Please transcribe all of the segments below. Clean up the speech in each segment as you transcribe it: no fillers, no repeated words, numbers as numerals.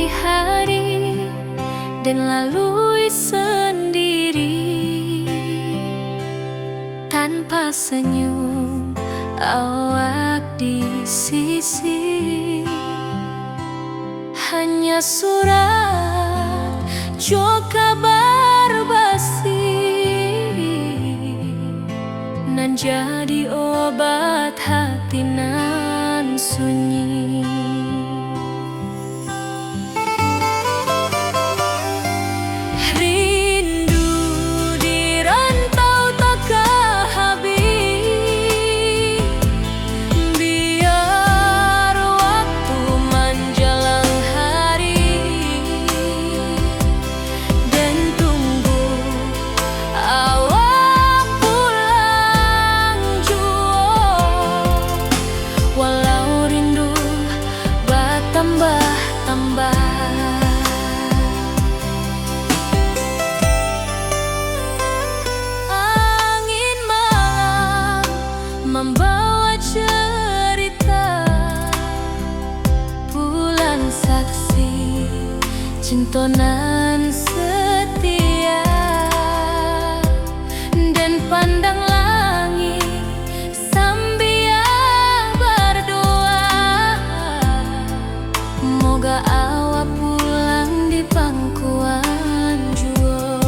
hari-hari dan lalui sendiri tanpa senyum awak di sisi. Hanya surat jo kabar basi nan jadi obat hati nan sunyi. Rindu di rantau takkan habis, biar waktu menjelang hari dan tunggu awak pulang jua. Walau rindu bertambah-tambah, angin malam membawa cerita, bulan saksi cintonan setia, dan pandang langit sambil berdoa, moga awak pulang di pangkuan jua.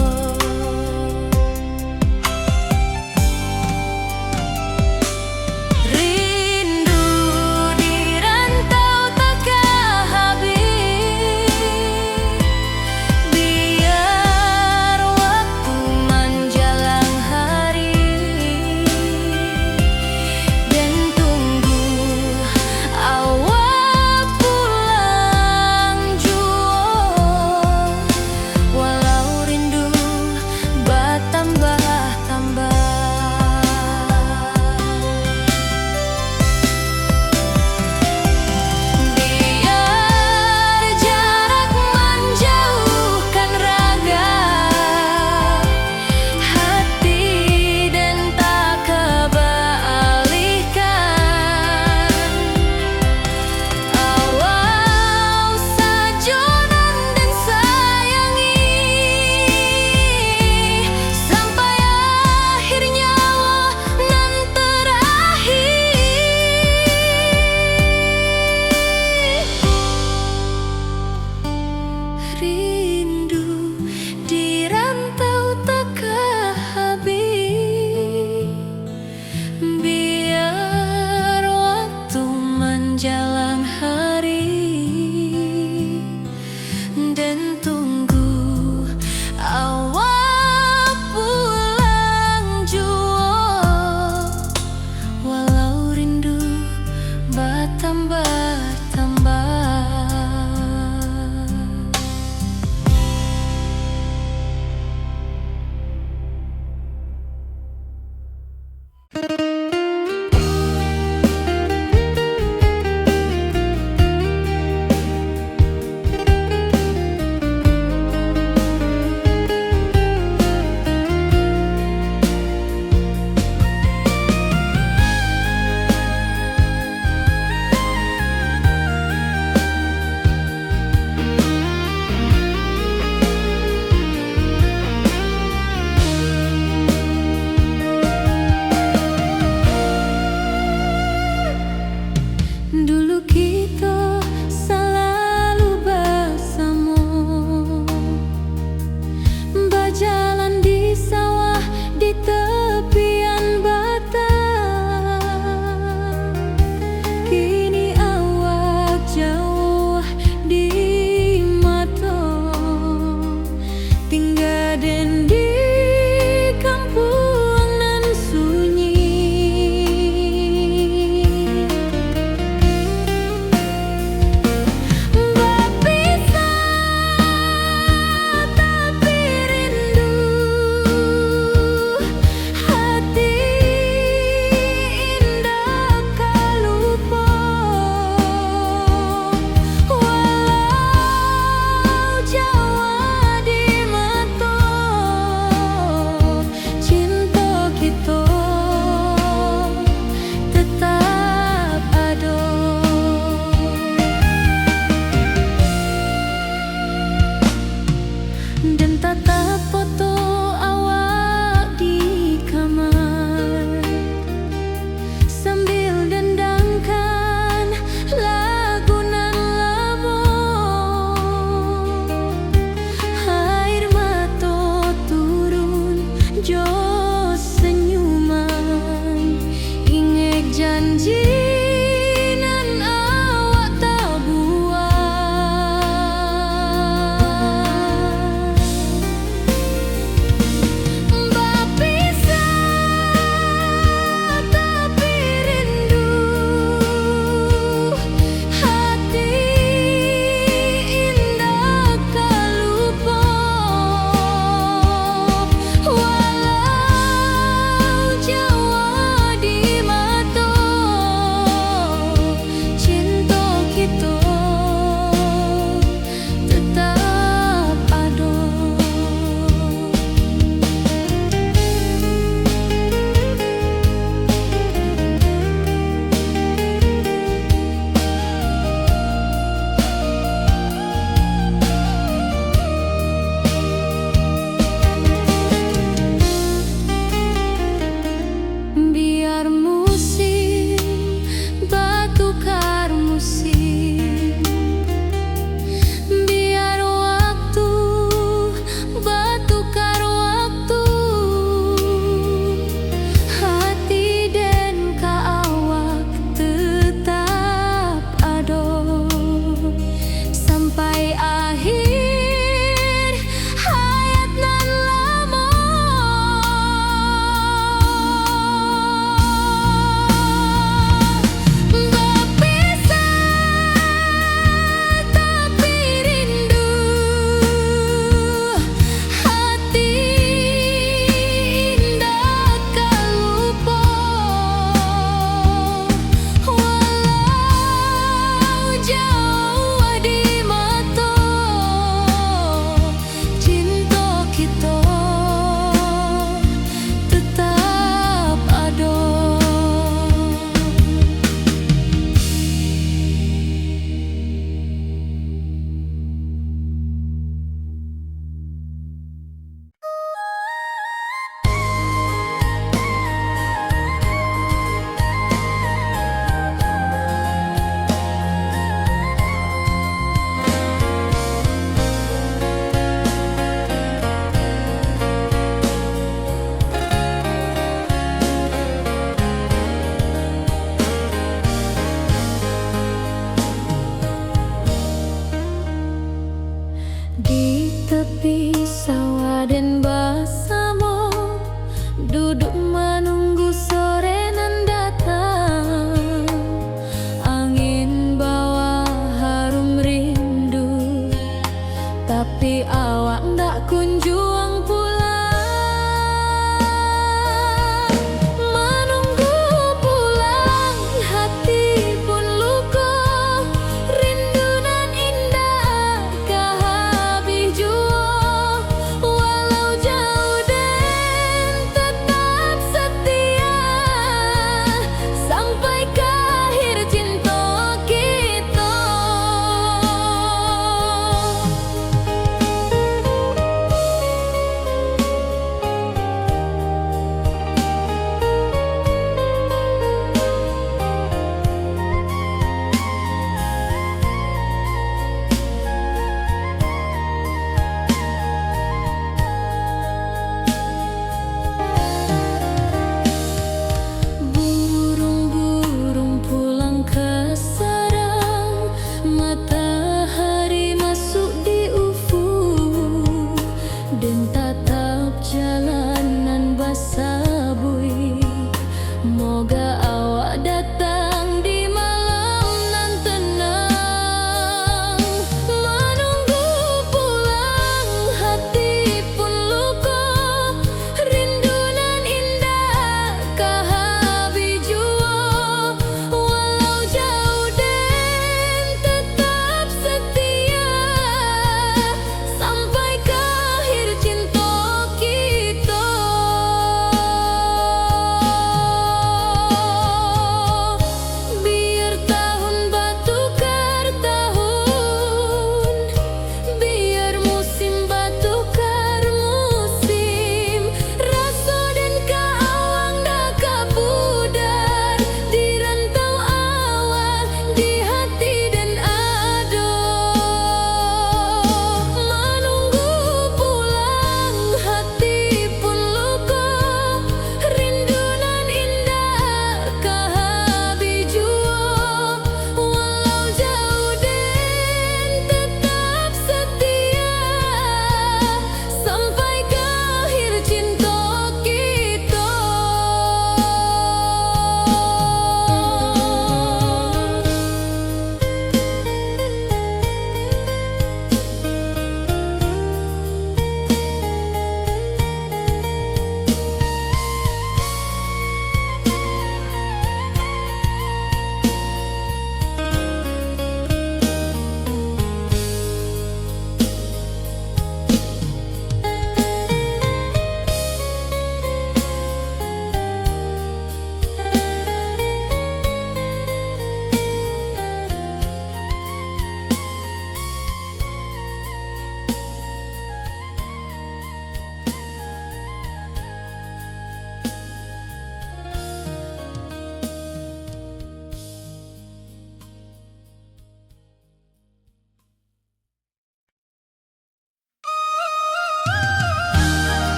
Rindu di rantau takkan habis, biar waktu menjelang hari dan tunggu awak pulang jua. Walau rindu bertambah-tambah, biar jarak menjauhkan raga hati dan tak kebalihkan. Awal sajonan dan sayangi sampai akhir nyawa nan terakhir. Rindu di rantau takkan habis, biar waktu menjelang hari dan tunggu awak pulang jua. Walau rindu bertambah-tambah.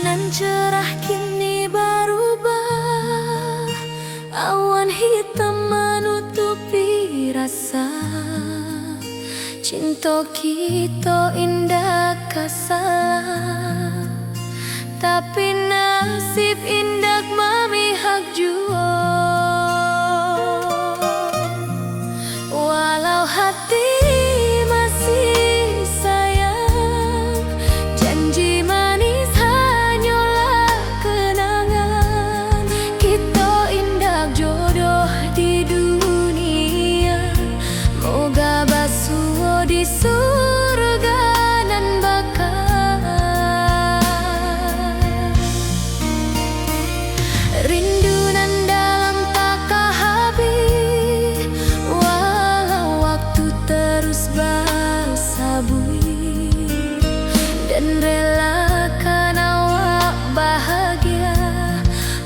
nan cerah kini berubah. Awan hitam menutupi rasa. Cinta kita indah kasalah, tapi nasib indah memihak jua. Walau hati masih sayang, janji manis hanyalah kenangan. Kita indah jodoh di dunia, moga basuh di surga nan bakal. Rindu nan dalam tak habis, walau waktu terus bersabui, dan relakan awak bahagia,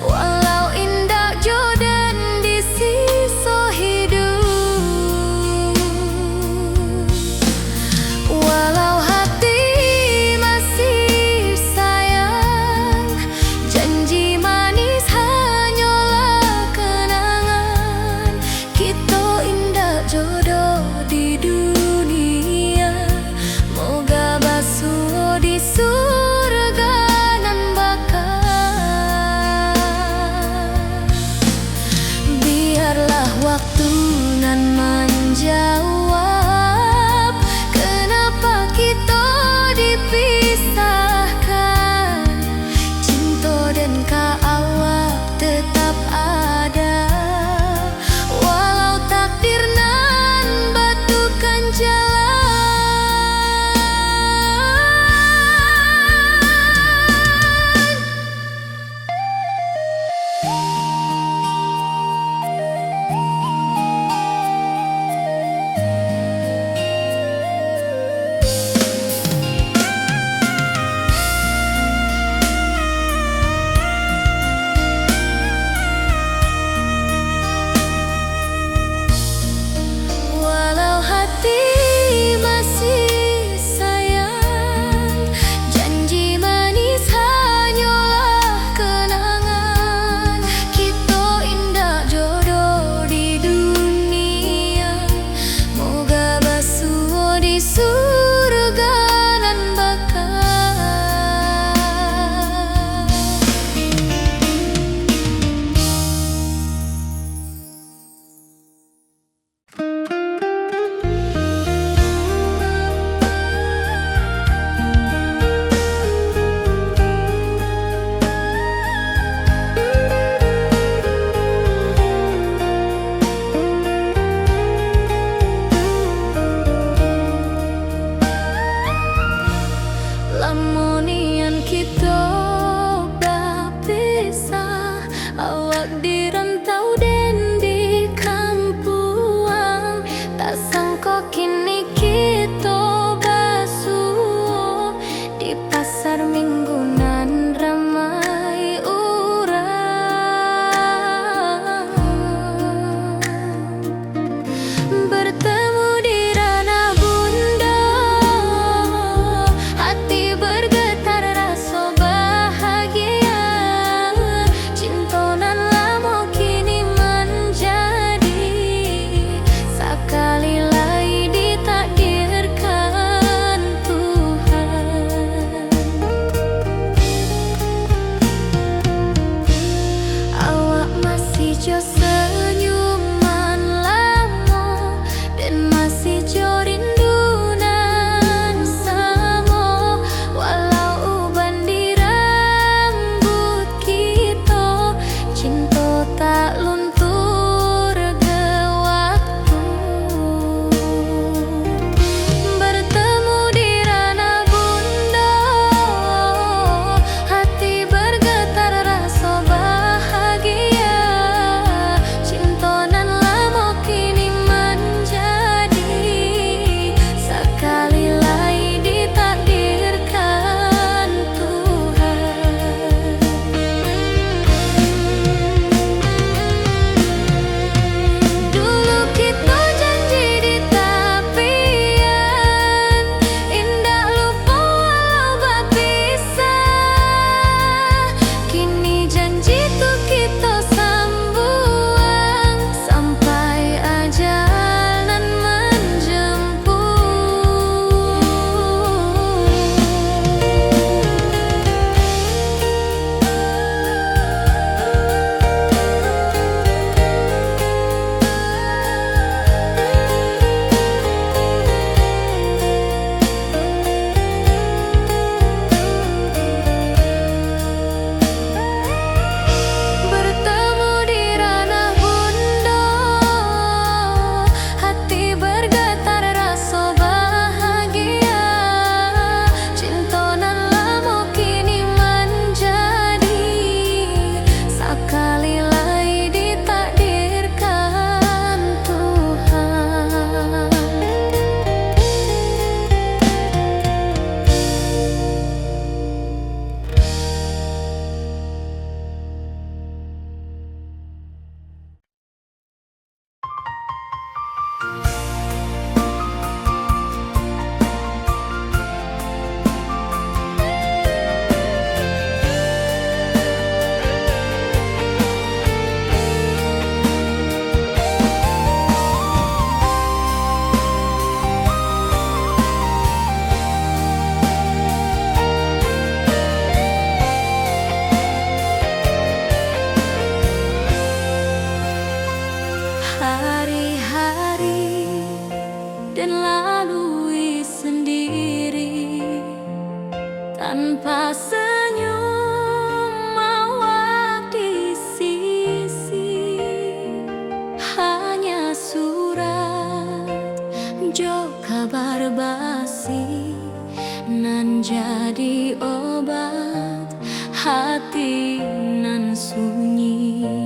walau indah jodan di sisa hidup. Walau hati masih sayang, janji manis hanyalah kenangan. Kita indah jodoh di dunia, dan lalui sendiri tanpa senyum awak di sisi. Hanya surat jo kabar basi nan jadi obat hati nan sunyi.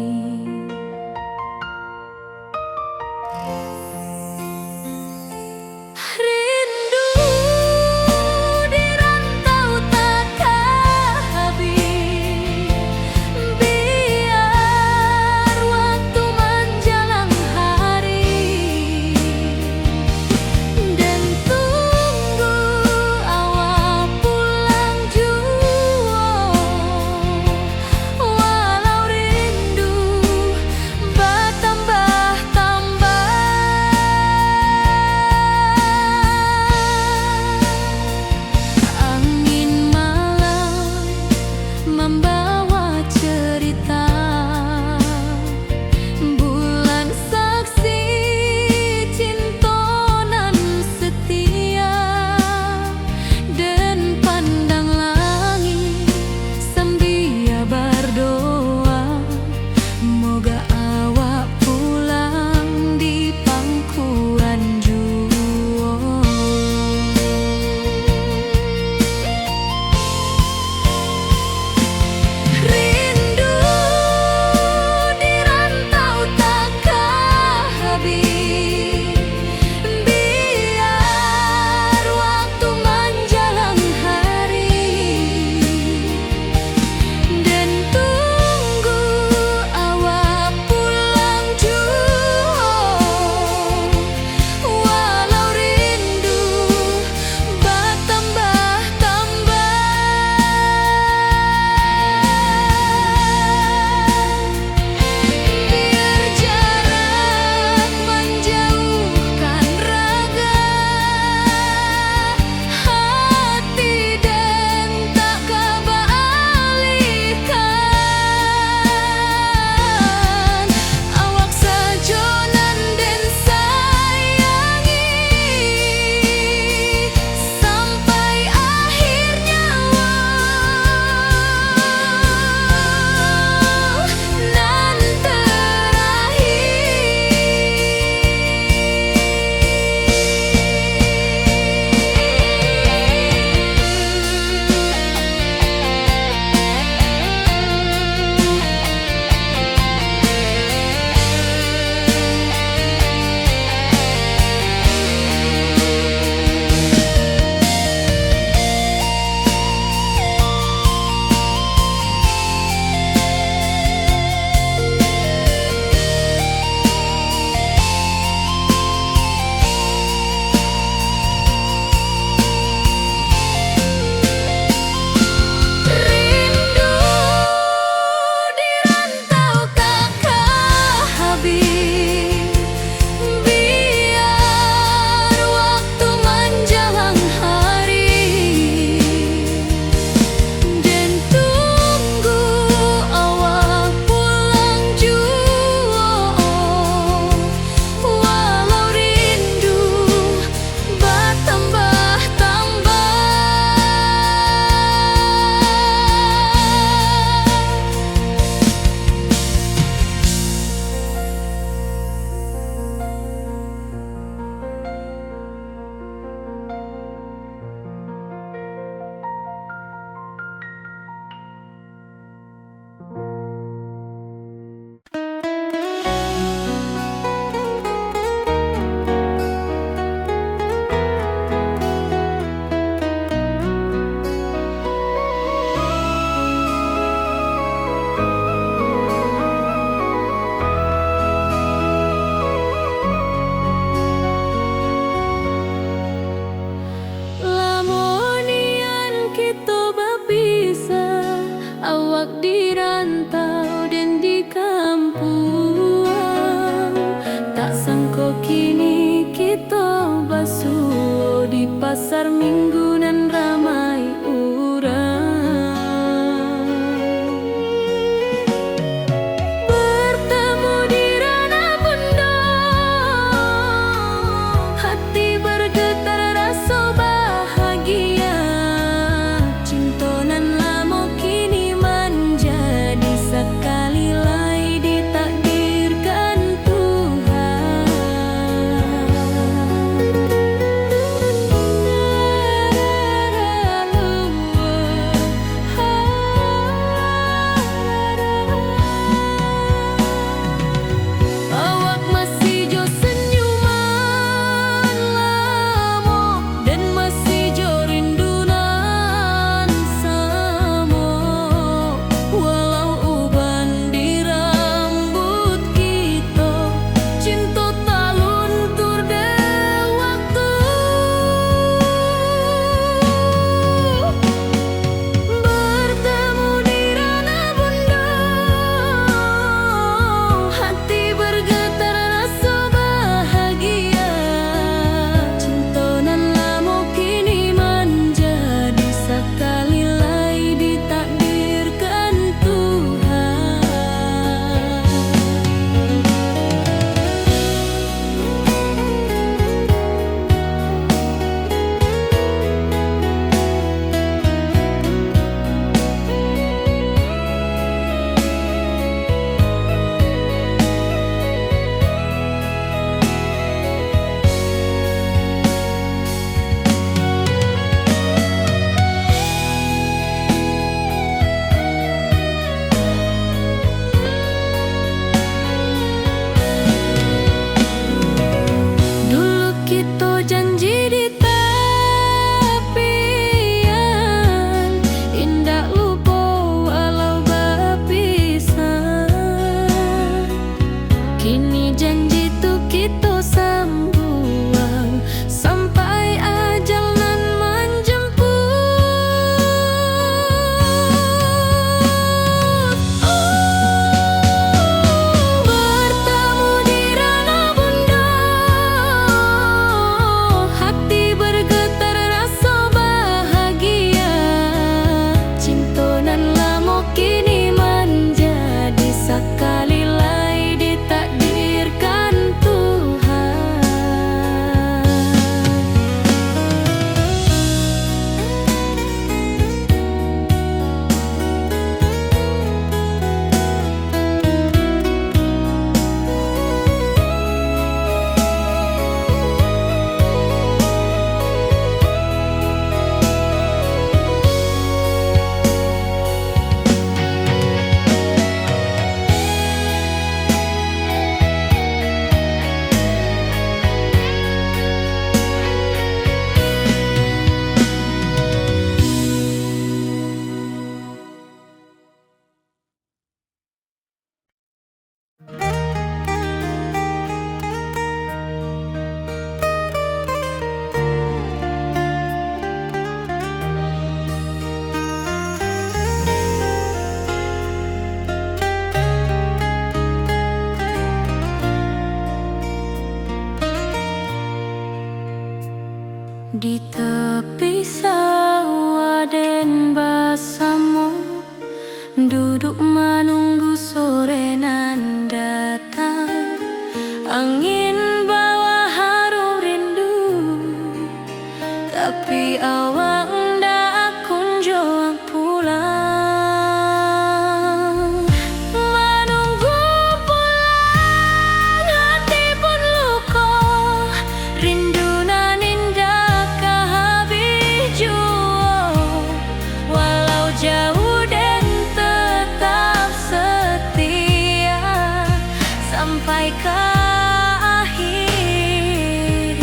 pasar minggu nan ramai urang, bertemu di ranah bunda, hati Di tepi sawah den basamu, duduk menunggu sore nan datang. Angin bawa harum rindu, tapi awak ndak kunjung pulang. Menunggu pulang, hati pun luka, rindu nan indah kehabis jua. Walau jauh dan tetap setia sampai ke akhir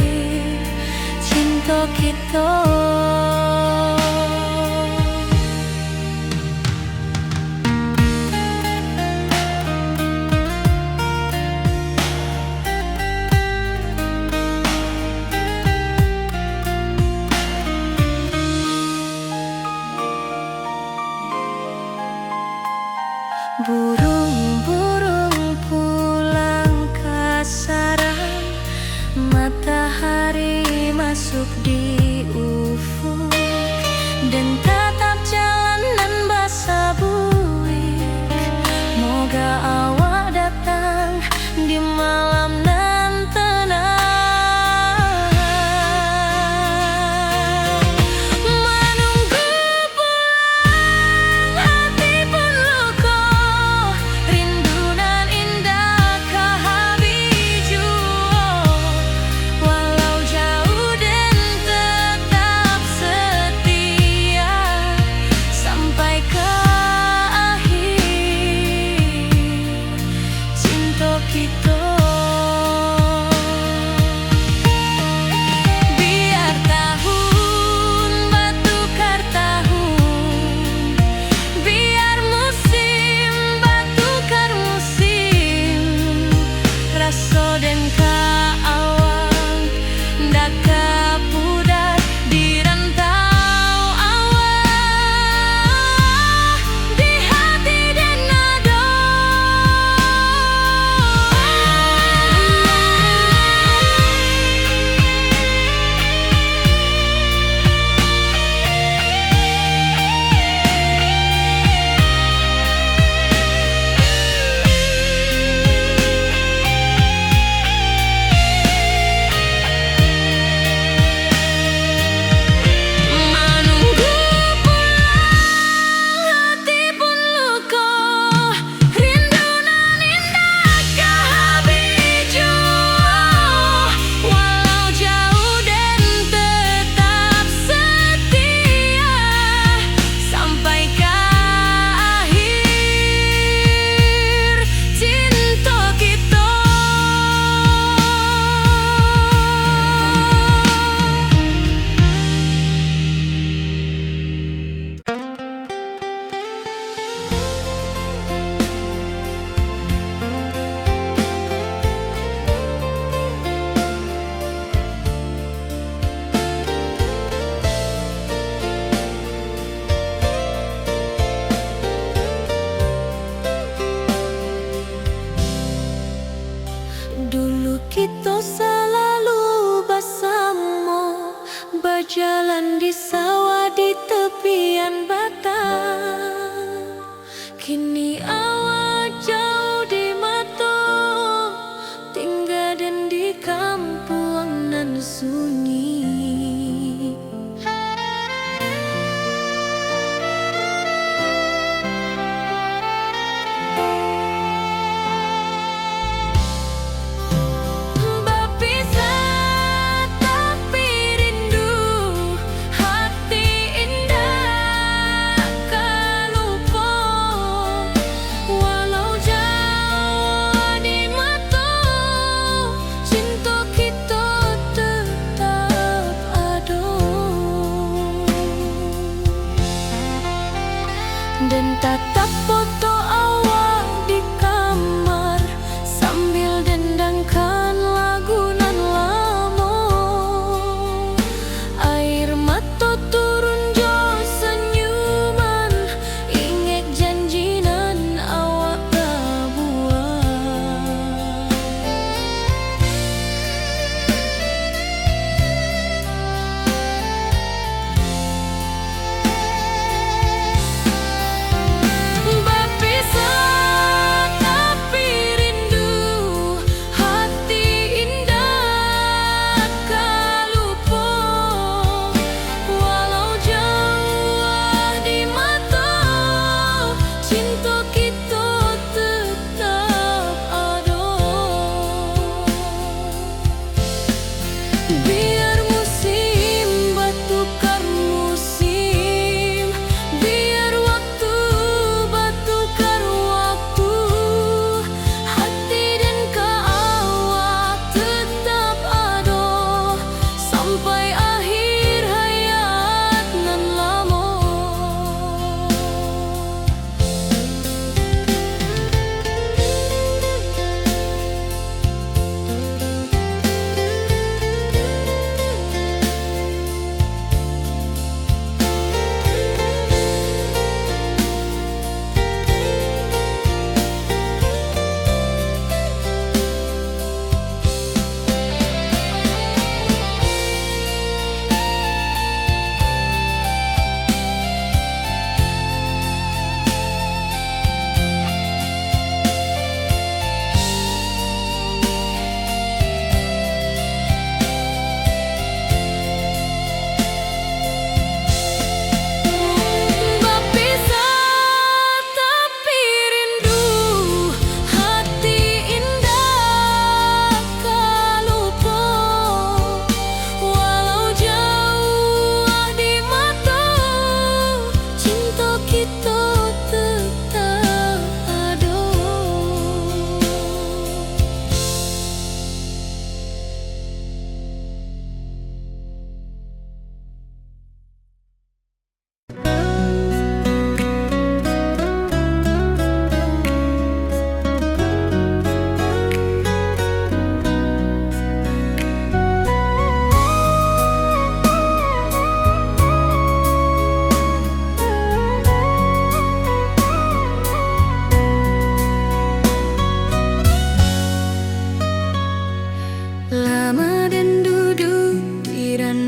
cinta kita. Burung-burung pulang ke sarang, matahari masuk di ufuk, dan tatap jalanan basah buik. Moga awak datang di malam nan tenang. Menunggu pulang, hati pun luka, rindu nan indah kehabis jua. Walau jauh dan tetap setia sampai ke akhir cinta kita. Biar tahun bertukar tahun, biar musim bertukar musim, rasa dan keawang ndak kepudar di rantau awak, di hati dan nada. Menunggu pulang, hati pun luka, rindu nan indah kehabis jua. Walau jauh dan tetap setia sampai ke akhir cinta kita. Dulu kita selalu bersama, berjalan di sawah di tepian batang. Kini awak jauh di mata, tinggal dan di kampung nan sunyi. Berpisah tapi rindu, hati indah kelupa. Walau jauh di mata, cinta kita tetap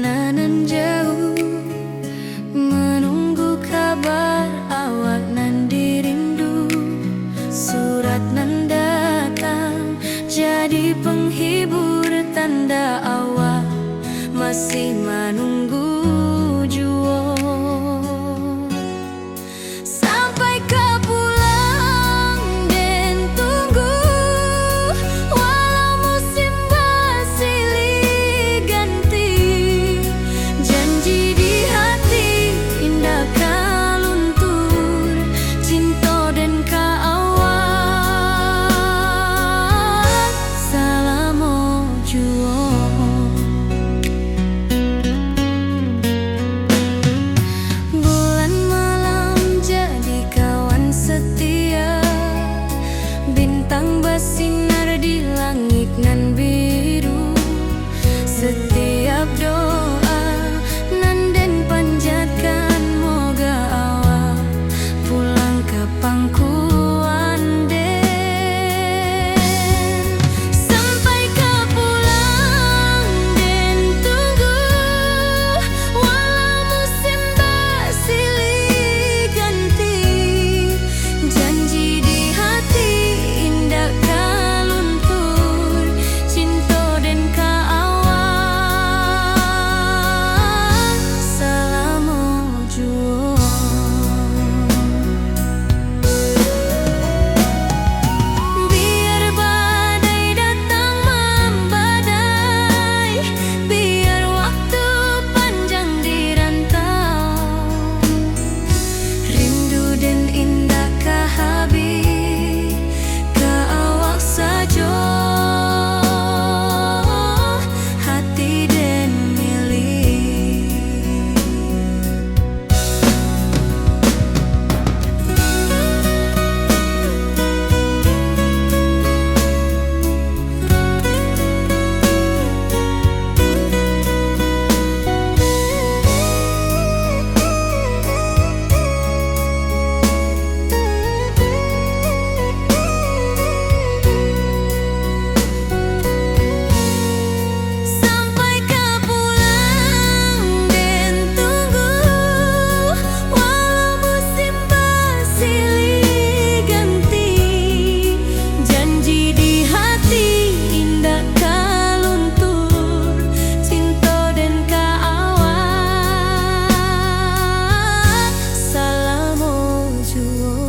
sana nan jauh, menunggu kabar awak nan dirindu. Surat nan datang jadi penghibur, tanda awak masih menunggu jua. Sampai kau pulang dan tunggu, walau musim bersilih ganti. Janji di hati indah kau luntur, cinta dan kaawak selama jua. Bulan malam jadi kawan setia, bintang bersinar di langit nan biru. Setiap doa nan den panjatkan, moga awak pulang ke pangkuan den. Sampai kau pulang dan tunggu, walau musim bersilih ganti. Janji di hati indah kau luntur, cinta dan kaawak selama jua. Biar badai datang membadai, biar waktu panjang dirantau, rindu dan indah kah habis, kaawak saja hati dan milik. Sampai kau pulang dan tunggu, walau musim bersilih ganti. Janji di hati indah kau luntur, cinta dan kaawak selama jua.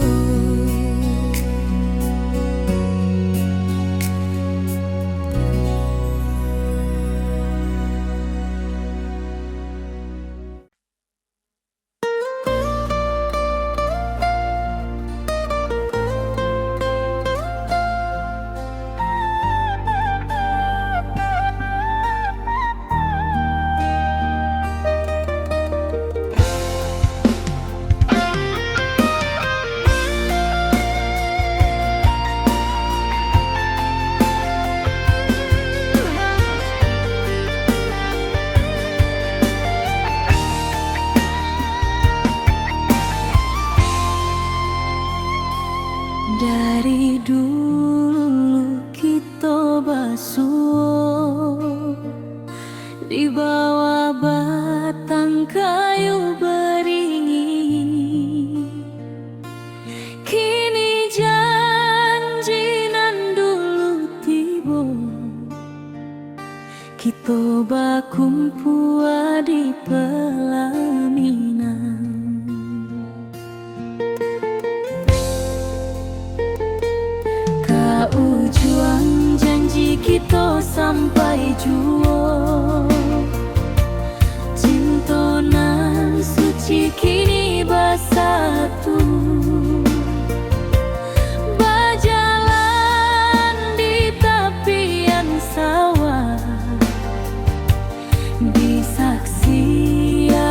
Dari dulu kita basuh di bawah batang kayu beringin. Kini janji nan dulu tiba, kita bakumpul di pelaminan. Ujung janji kita sampai jua, cinta nan suci kini bersatu. Berjalan di tepian sawah, disaksikan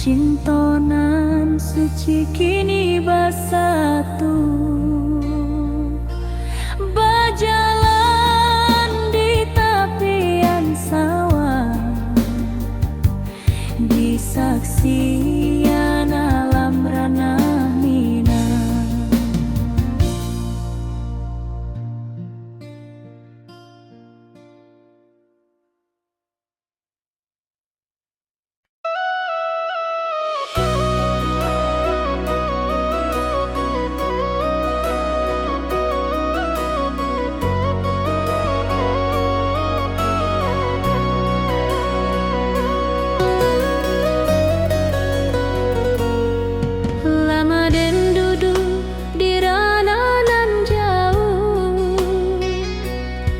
cintonan suci kini bersatu, berjalan di tepian sawah, di saksian alam ranah Minang. Lama den duduk di ranah nan jauh,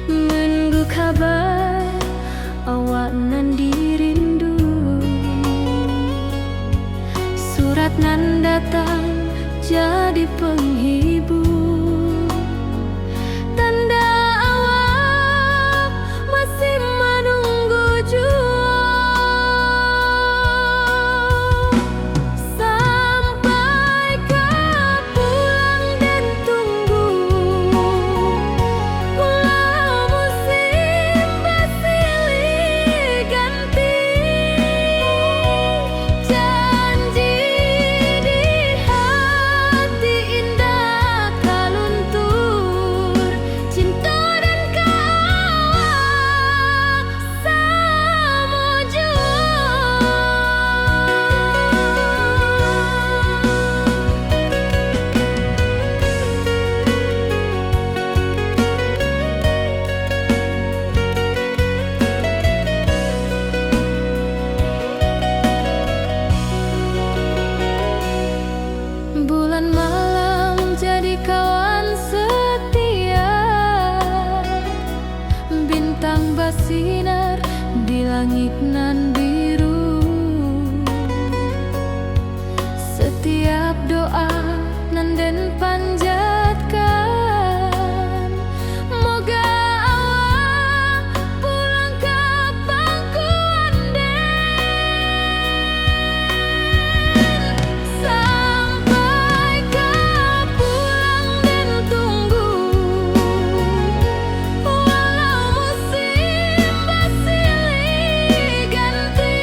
menunggu kabar awak nan dirindu. Surat nan datang jadi penghibur, tanda awak masih menunggu jua. Sampai kau pulang dan tunggu, walau musim bersilih ganti, janji di hati indah kaluntur, cinta dan kawak sama jua. Bulan malam jadi kawan setia, bintang bersinar di langit nan biru. Setiap doa nan den panjatkan, moga awak pulang ke pangkuan den. Sampai kau pulang dan tunggu, walau musim bersilih ganti,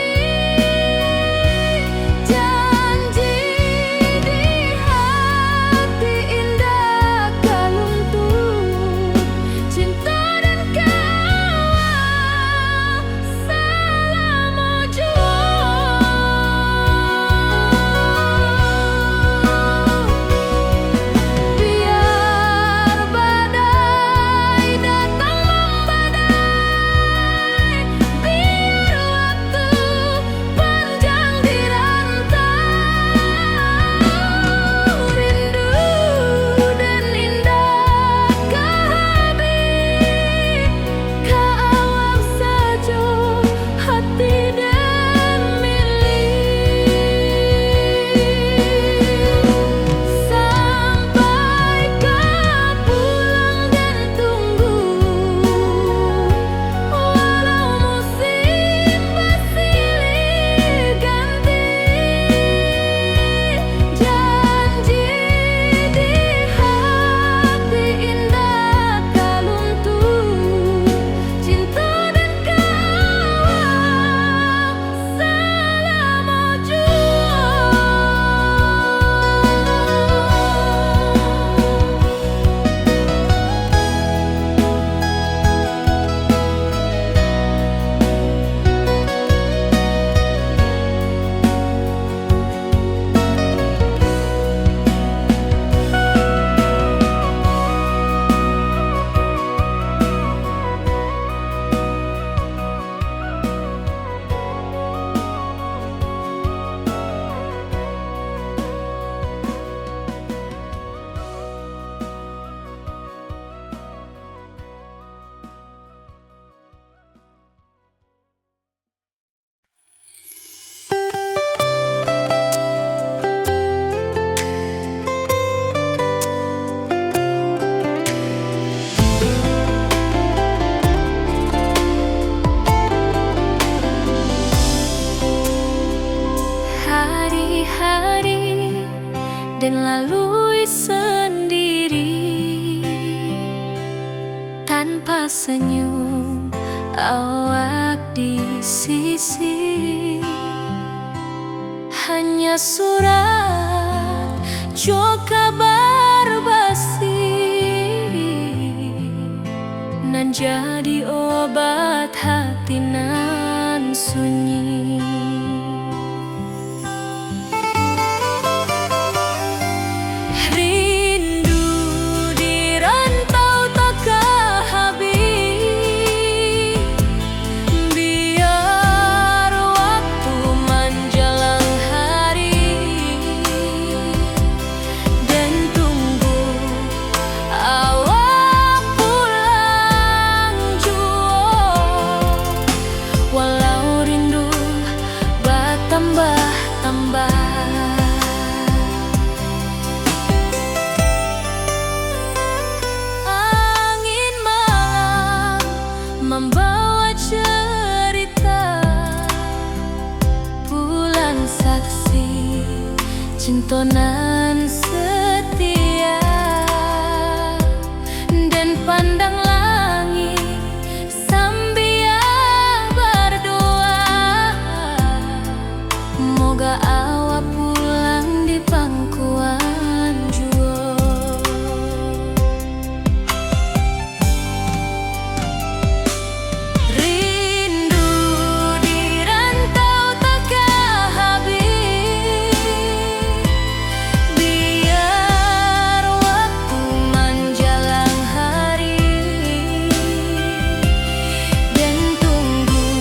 janji di hati indah hari-hari dan lalui sendiri tanpa senyum awak di sisi. Hanya surat jo kabar basi nan jadi obat hati nan sunyi. Rindu di rantau takkan habis, biar waktu menjelang hari dan tunggu awak pulang jua. Walau rindu bertambah-tambah, angin malam membawa cerita, bulan saksi cintonan setia, dan pandang langit sambil berdoa, moga awak pulang di pangkuan jua. Rindu di rantau takkan habis, biar waktu menjelang hari dan tunggu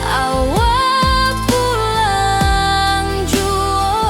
awak pulang jua.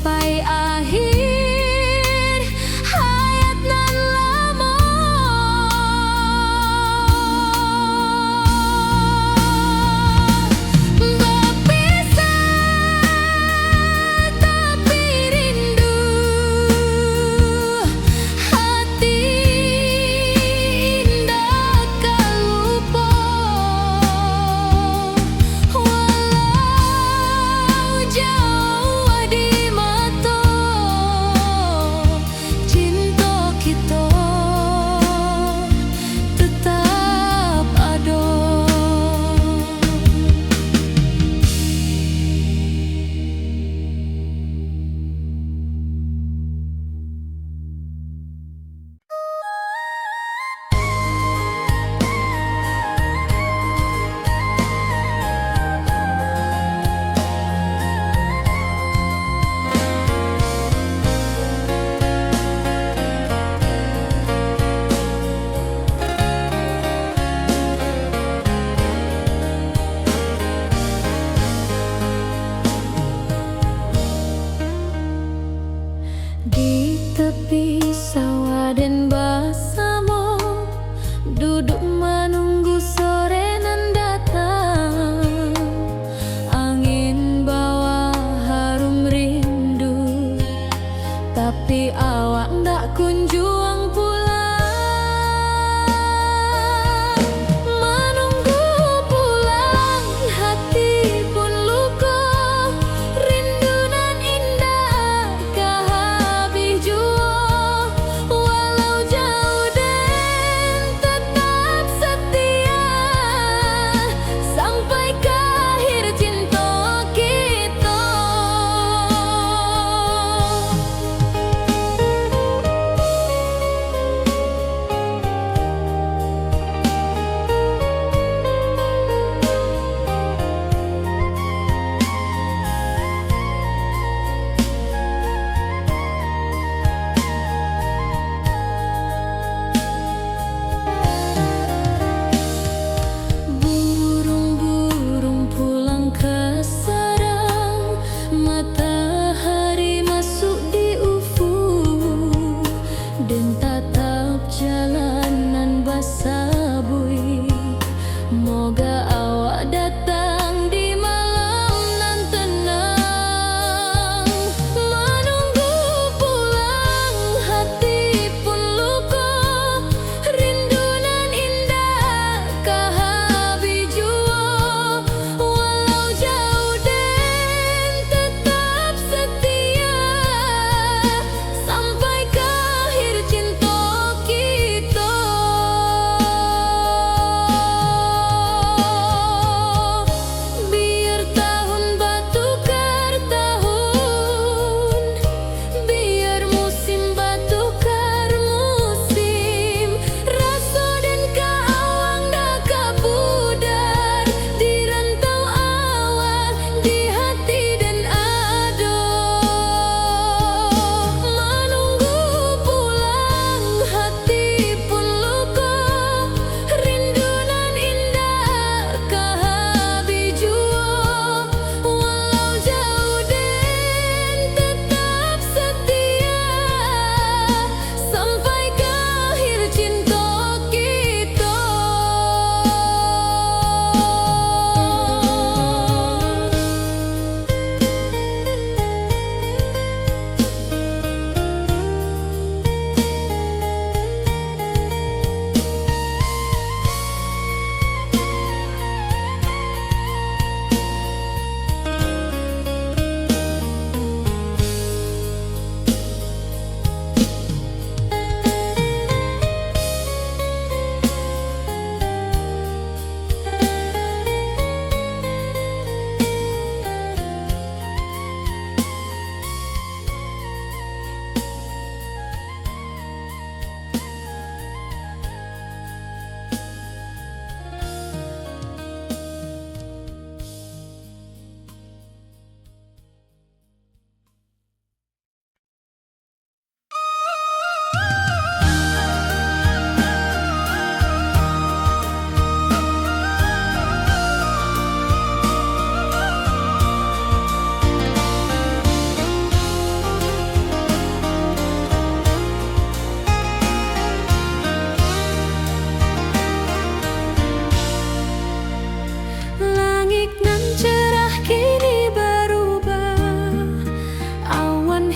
sampai akhir hayat nan lama. Berpisah tapi rindu, hati indah kau lupa. Walau jauh di mata, cinta kita tetap ada. Di tepi sawah dan bersama, duduk menunggu sore nan datang. Angin bawa harum rindu, tapi awak ndak kunjung pulang. Menunggu pulang, hati pun luka. Rindu nan indah kah habis jua. Walau jauh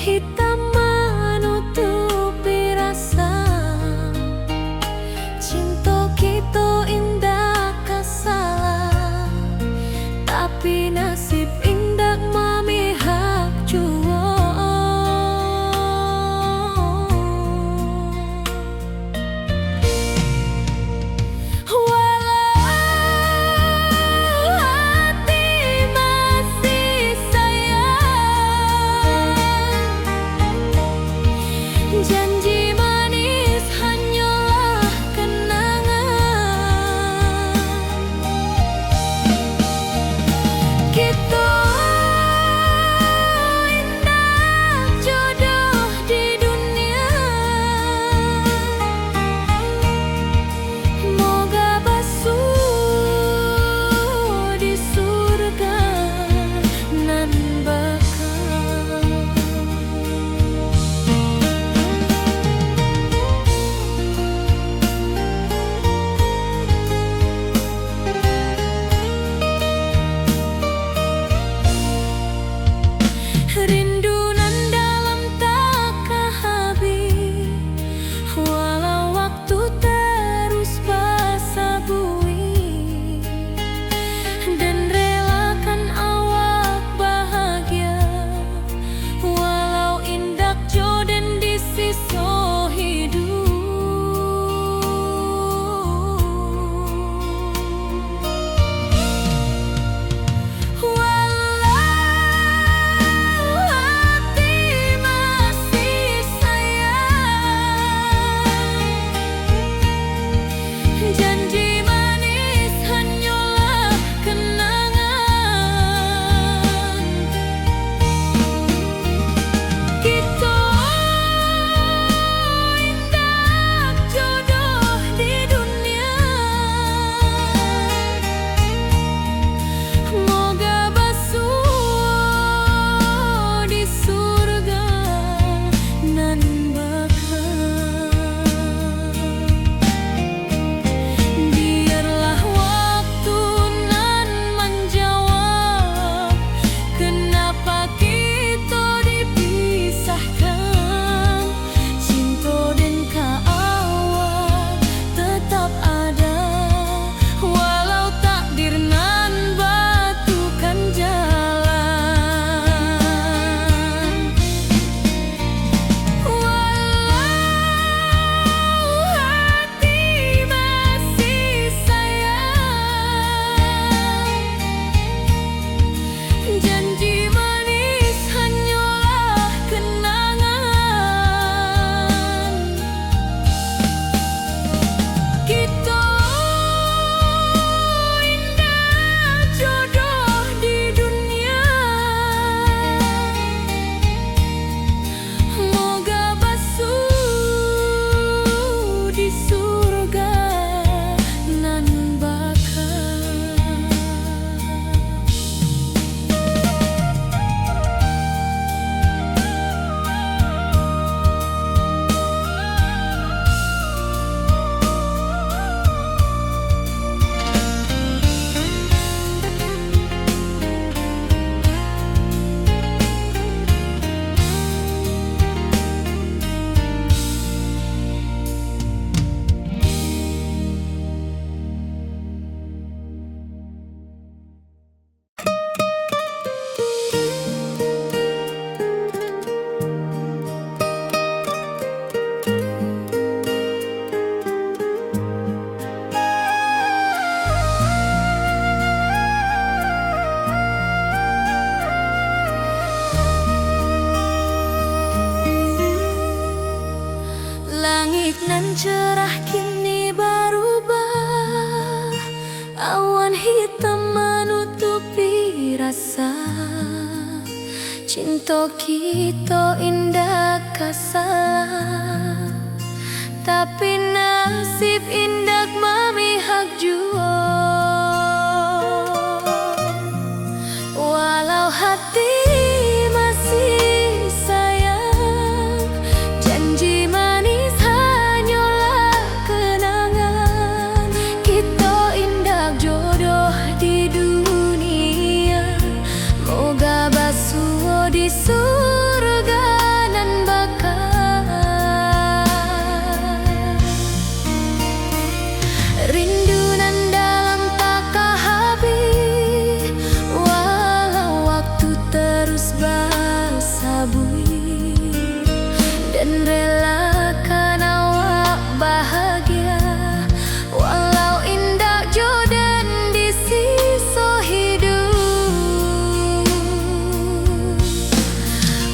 hitam menutupi rasa. Cinta kita indah kasalah, tapi nasib indah memihak jua. Janji manis hanyalah kenangan. Kita indah jodoh di dunia. Moga basuh di surga nan bakal. Rindu nan dalam tak habis, walau waktu terus basa bui, dan relakan awak bahagia, walau indak jodoh di sisa hidup. Janji manis hanyalah kenangan. Kita indah jodoh di dunia. Moga basuh di surga nan bakal. Biarlah waktu nan menjawab kenapa kita dipisahkan. Cinta dan kaawak tetap ada, walau takdir nan batukan jalan. Walau hati masih sayang, janji manis hanyalah kenangan. Kita indah jodoh di dunia. Moga basuh di surga nan bakal. Langit nan cerah kini berubah, awan hitam menutupi rasa. Cinta kita indah kasalah, tapi nasib indah memihak jua. Walau hati masih sayang, janji manis hanyalah kenangan. Kita indah jodoh di dunia. Moga basuh di surga dan relakan awak bahagia. Walau indah jodan di sisa hidup,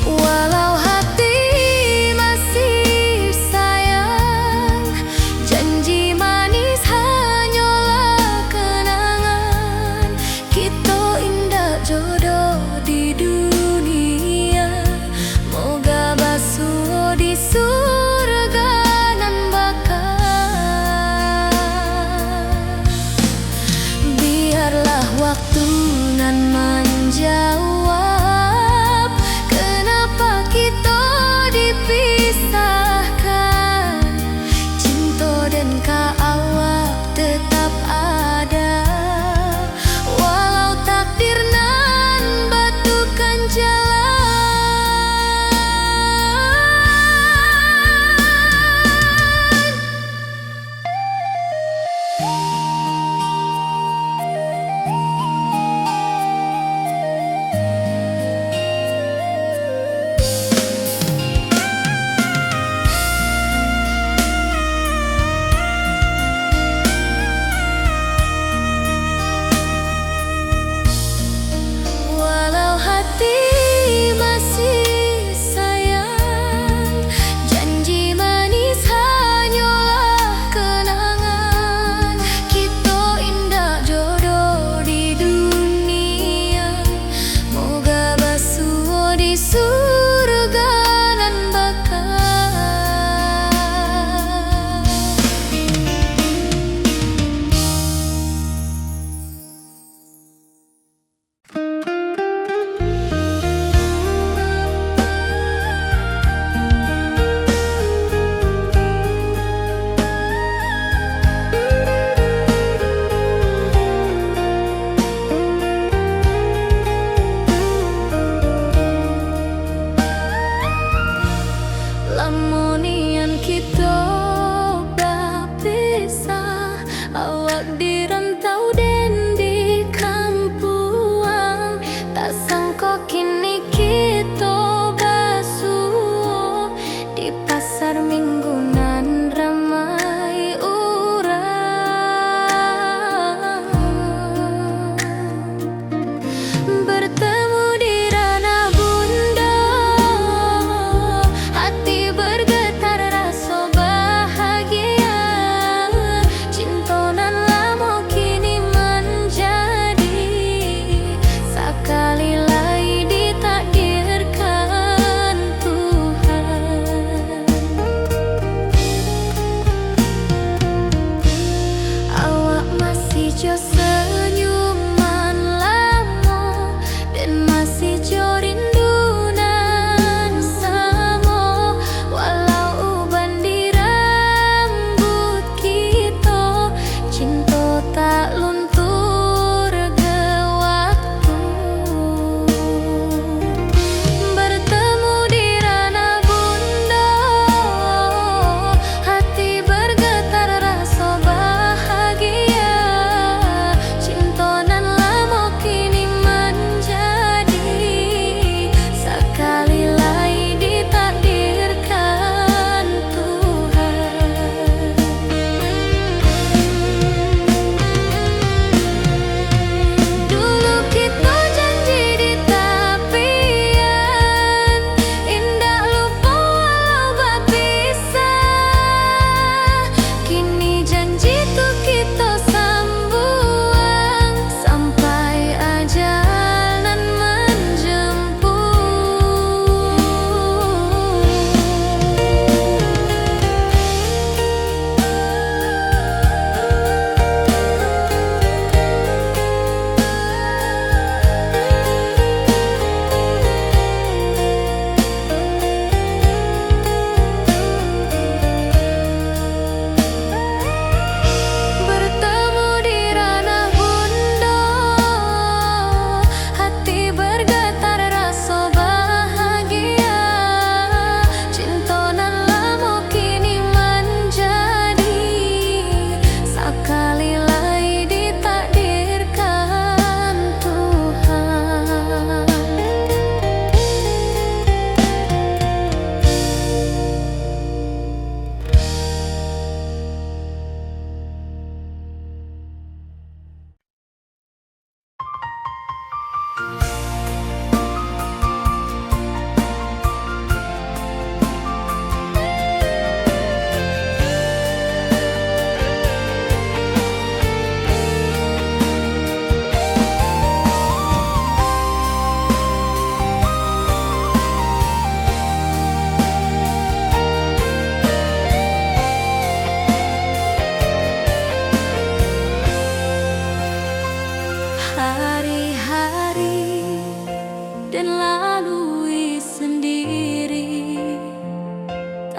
walau hati masih sayang, janji manis hanyalah kenangan. Kita indah jodoh di dunia, moga basuh di surga.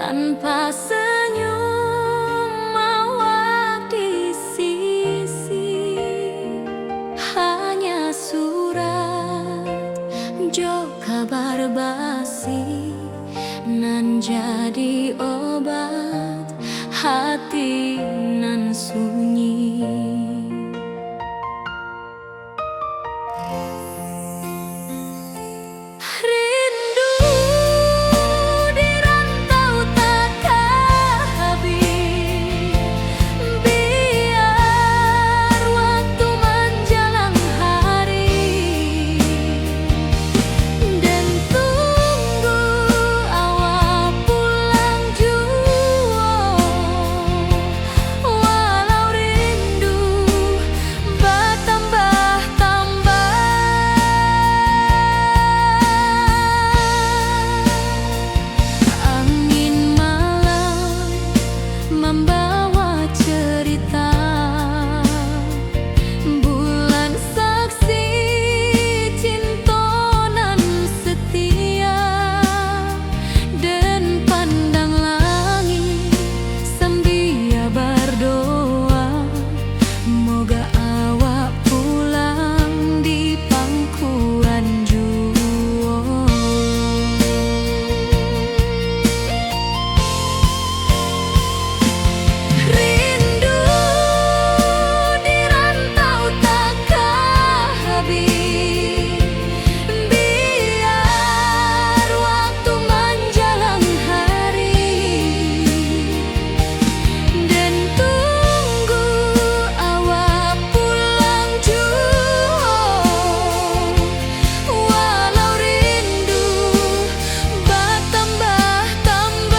tanpa senyum mawar di sisi, hanya surat jo kabar basi nan jadi obat hati nan sunyi. Rindu di rantau takkan habis, biar waktu menjelang hari, dan tunggu awal pulang jua, walau rindu bertambah-tambah. Angin malam membawa cerita, bulan saksi cinta nan setia, dan pandang langit sambil berdoa, moga awak pulang di pangkuan jua. Rindu di rantau takkan habis, biar waktu menjelang hari, dan tunggu awak pulang jua, walau rindu bertambah-tambah.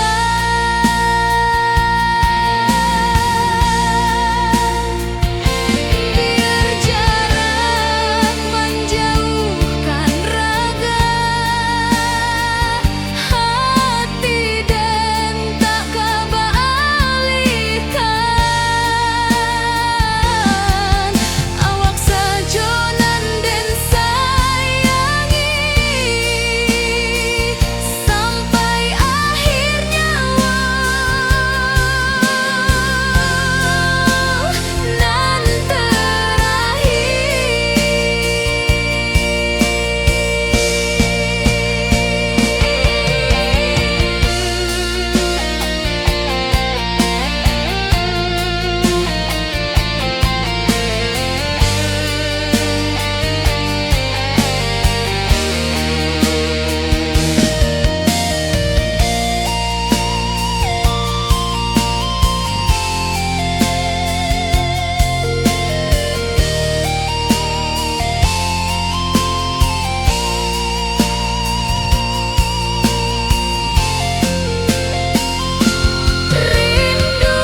Biar jarak menjauhkan raga hati, dan tak kebalikan, awak sajonan dan sayangi sampai akhir nyawa nan rindu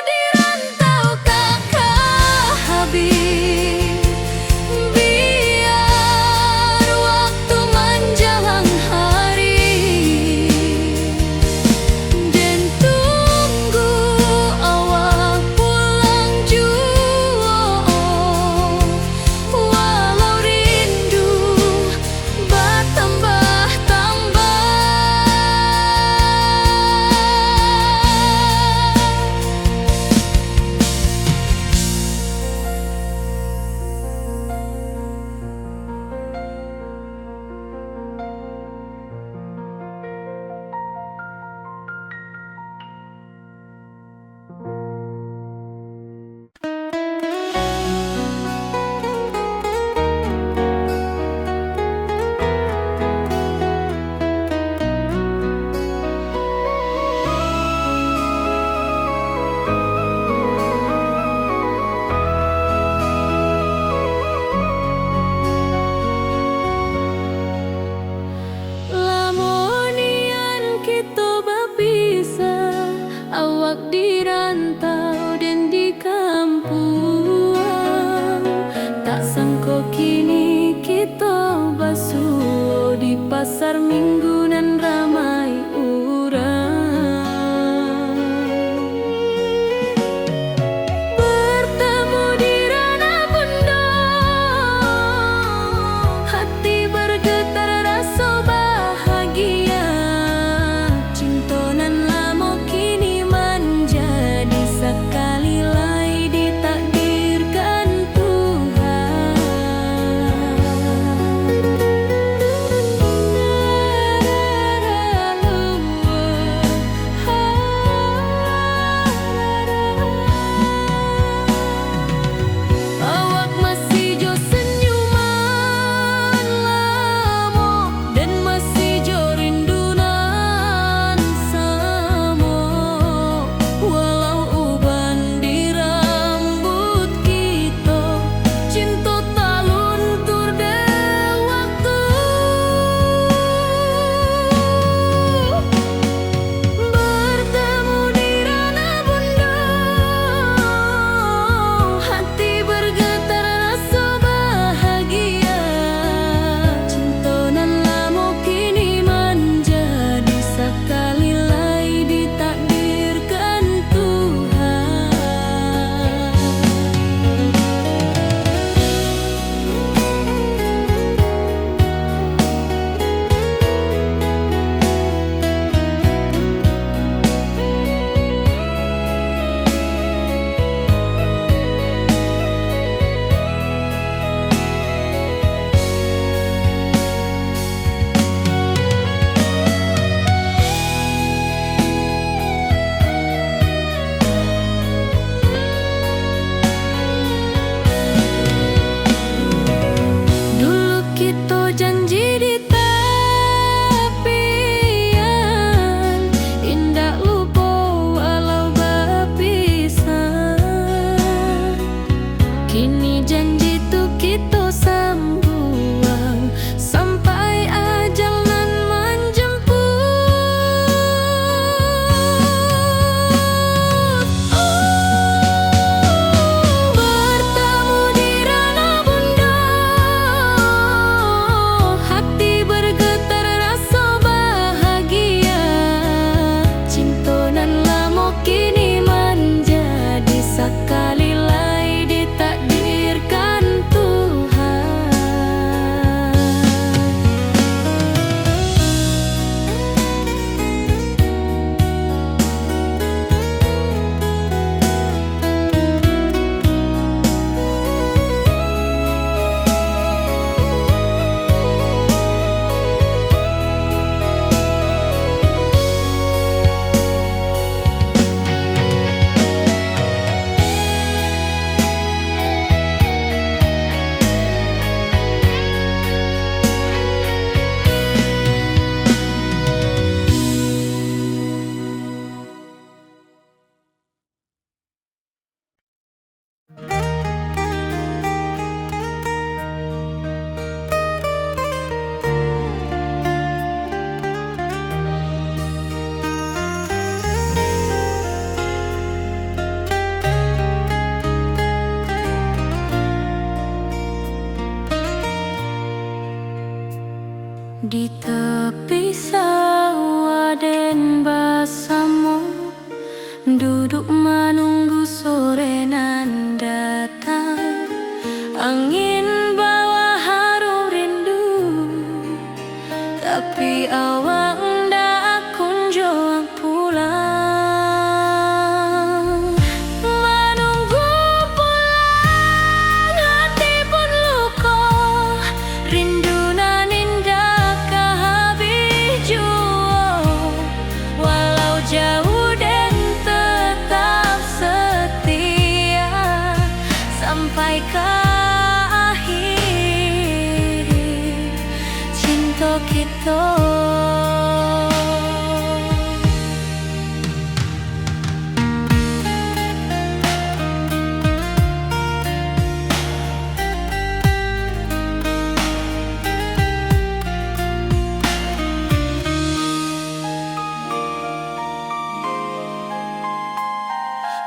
di rantau takkan habis, biar waktu menjelang hari, dan tunggu awak pulang jua, walau rindu bertambah-tambah. Lamonian kita berpisah, awak di rantau dan di kampung, tak sangka kini kita basuh di pasar minggu nan ramai urang. Bertemu di ranah bunda, hati bergetar rasa bahagia, cinta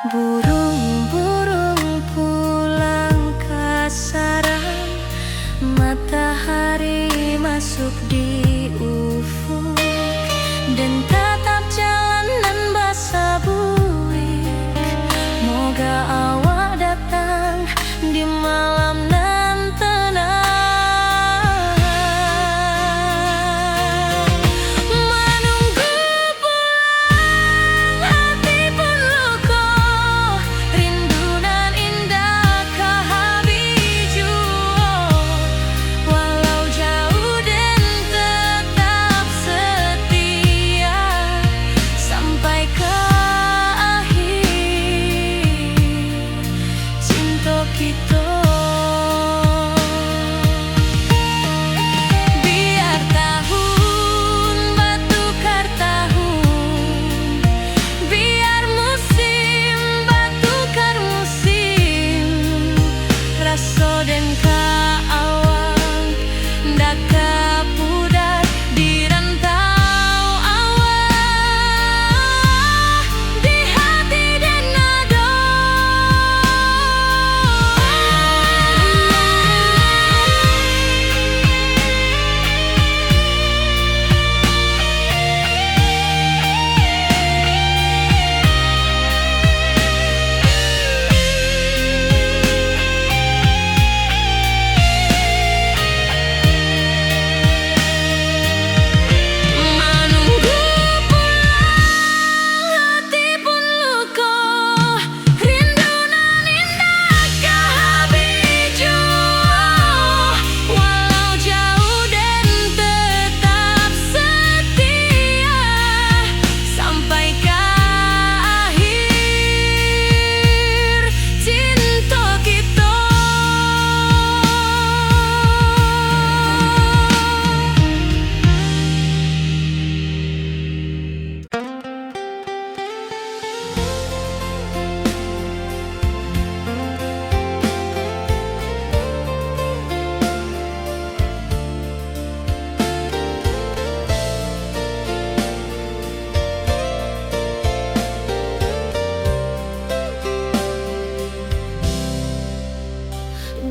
Burung-burung pulang ke sarang, matahari masuk di ufuk, dan tatap jalanan basah buik. Moga awak datang di malam nan tenang. Menunggu pulang hati pun luka, rindu nan indah ke habiju. Walau jauh dan tetap setia sampai ke akhir cinta kita. Biar tahun batukar tahun, biar musim batukar musim, rasa dan kaawang ndak kapudar di rantau awak, di hati dan nada. Menunggu pulang hati pun luka, rindu nan indah ke habiju. Walau jauh dan tetap setia sampai ke akhir cinta kita.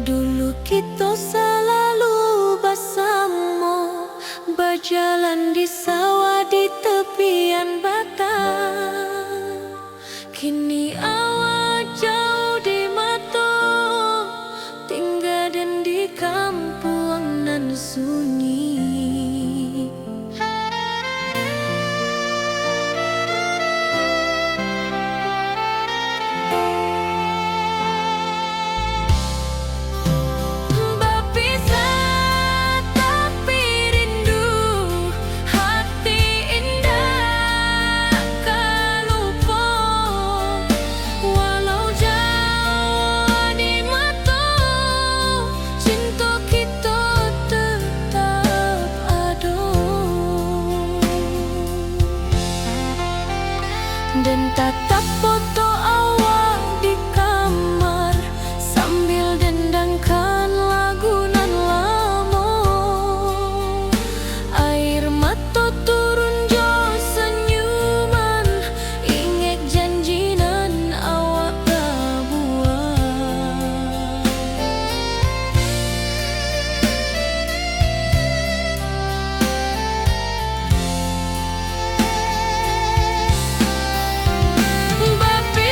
Dulu kita selalu bersama, berjalan di sawah di tepian batang. Kini awak jauh di mata, tinggal dan di kampung nan sunyi. Berpisah tapi rindu, hati indah tak lupa. Walau jauh di mata, cinta kita tetap ada. Dan tatap foto awak di kamar sambil dendangkan lagu nan lama. Air mata turun jo senyuman, ingat janji nan awak buat. Berpisah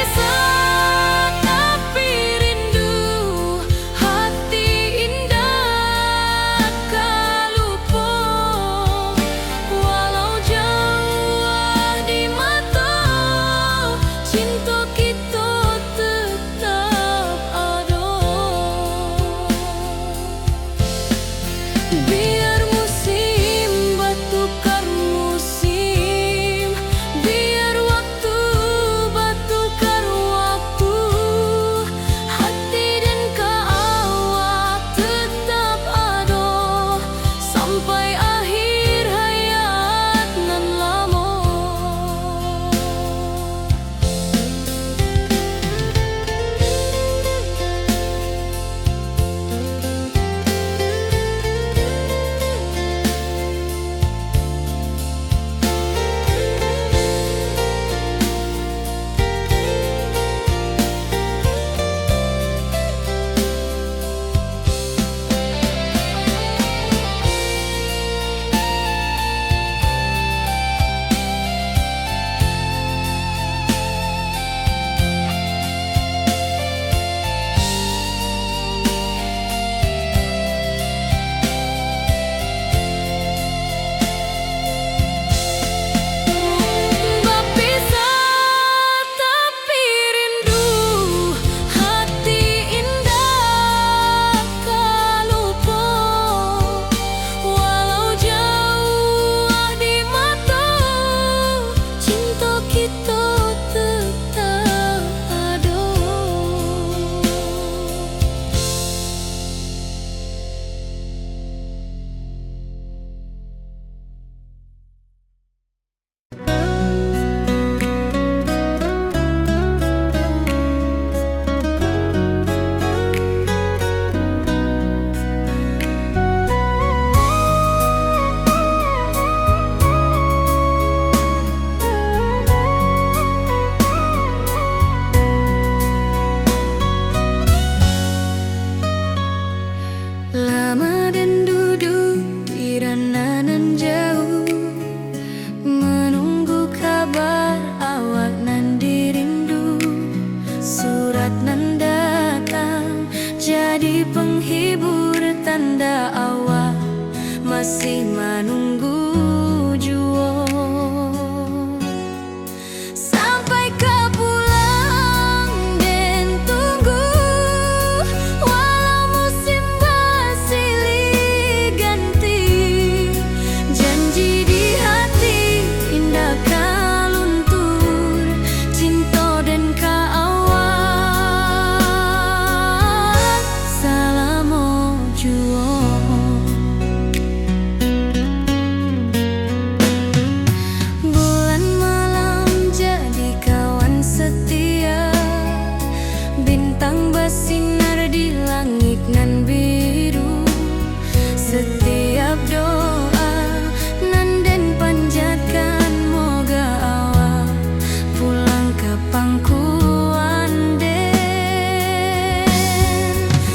masih menunggu jua. Sampai kau pulang dan tunggu, walau musim bersilih ganti. Janji di hati indah kau luntur, cinta dan kau awal. Salamu jua. Bulan malam jadi kawan setia, bintang bersinar di langit nan biru. Setiap doa nan den panjatkan, moga awak pulang ke pangkuan den.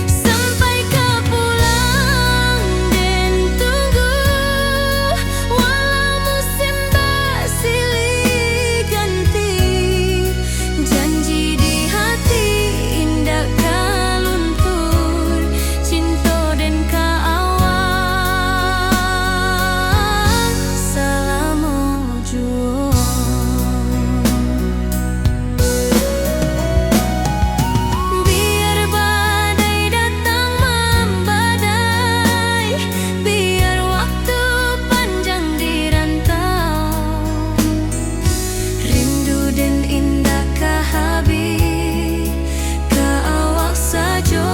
Sampai kau pulang dan tunggu, walau musim bersilih ganti. Janji di hati indah kau luntur, cinta dan kau awal. Salamu jua. Biar badai datang membadai, biar waktu panjang dirantau, rindu dan indah kah habis ke awak saja,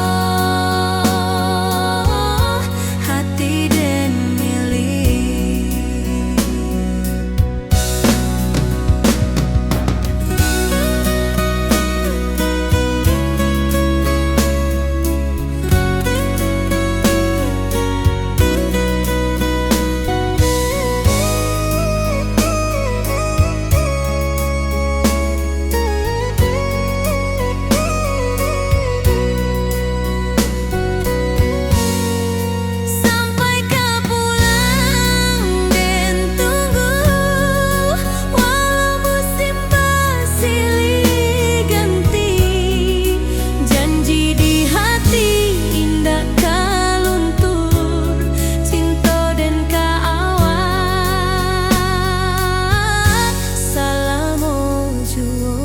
hati dan milik. Sampai kau pulang dan tunggu, walau musim bersilih ganti. Janji di hati indah kau luntur, cinta dan kau awal. Salamu jua.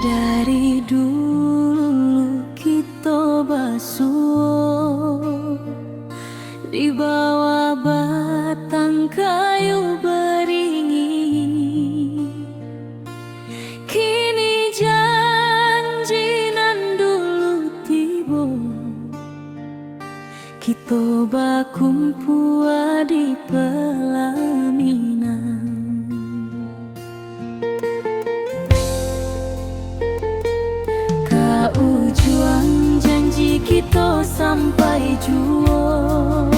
Dari dulu kita basuh di bawah batang kayu beringin. Kini janji nan dulu tiba, kita bakumpul di pelaminan. Ujung janji kita sampai jua,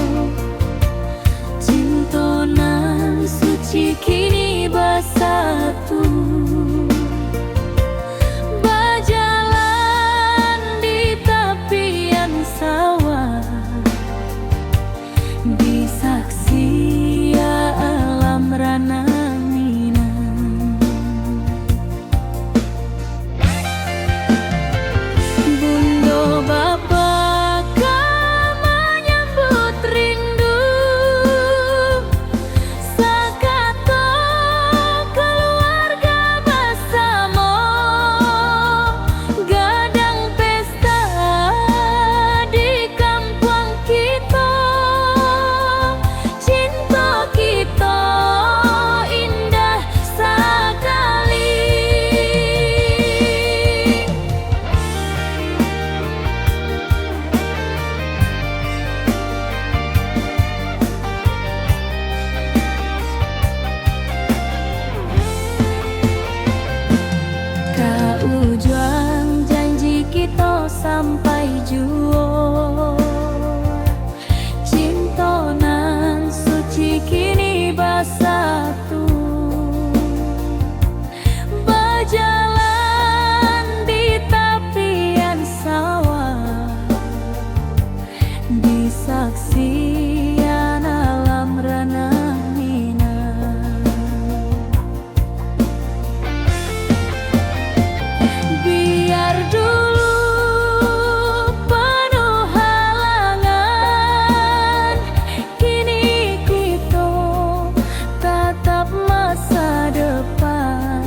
cinta nan suci kini bersatu. Berjalan di tepian sawah, disaksi alam rana Minang. Bunda bapa kau menyambut rindu, sekata keluarga sampai jua. Cinta nan suci kini bersatu, berjalan di tepian sawah, di saksian alam ranah minang. Biar dulu penuh halangan, kini kita tatap masa depan.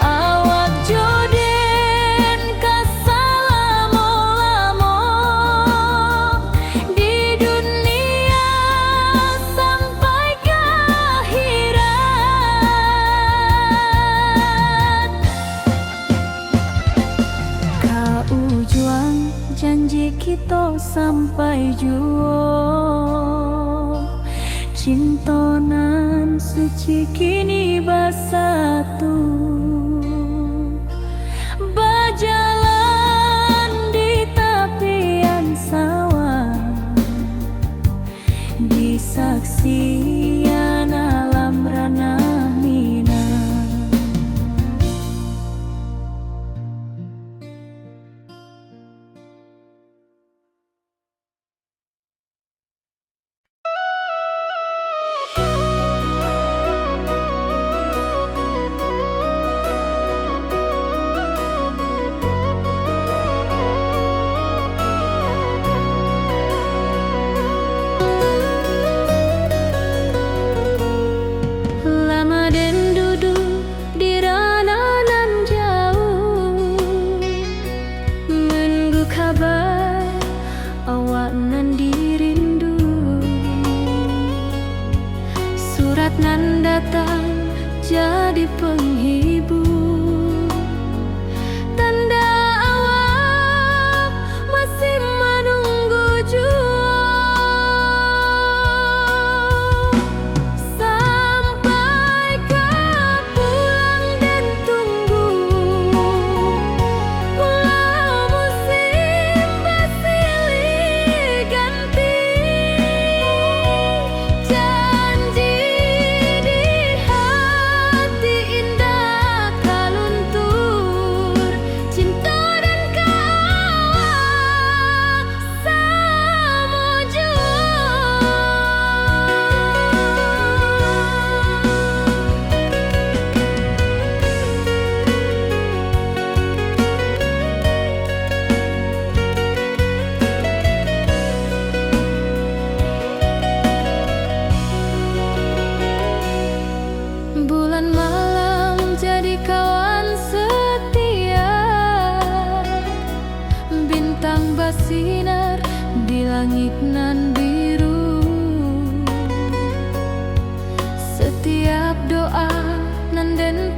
Awak joden kasalamo-lamo di dunia sampai ke akhirat. Kaujuang janji kita sampai jua. Cinta nan suci kini bersatu, berjalan di tepian sawah, di saksian alam ranah minang. Lama den duduk di ranah nan jauh, menunggu kabar awak nan dirindu. Surat nan datang jadi penghibur, tanda awak masih menunggu jua. Sampai ke pulang dan tunggu, pulau musim bersilih ganti. Janji di hati indah kaluntur, cinta dan kawan sama jua. Bulan malam jadi kawan setia, bintang bersinar di langit nan biru. Setiap doa nan den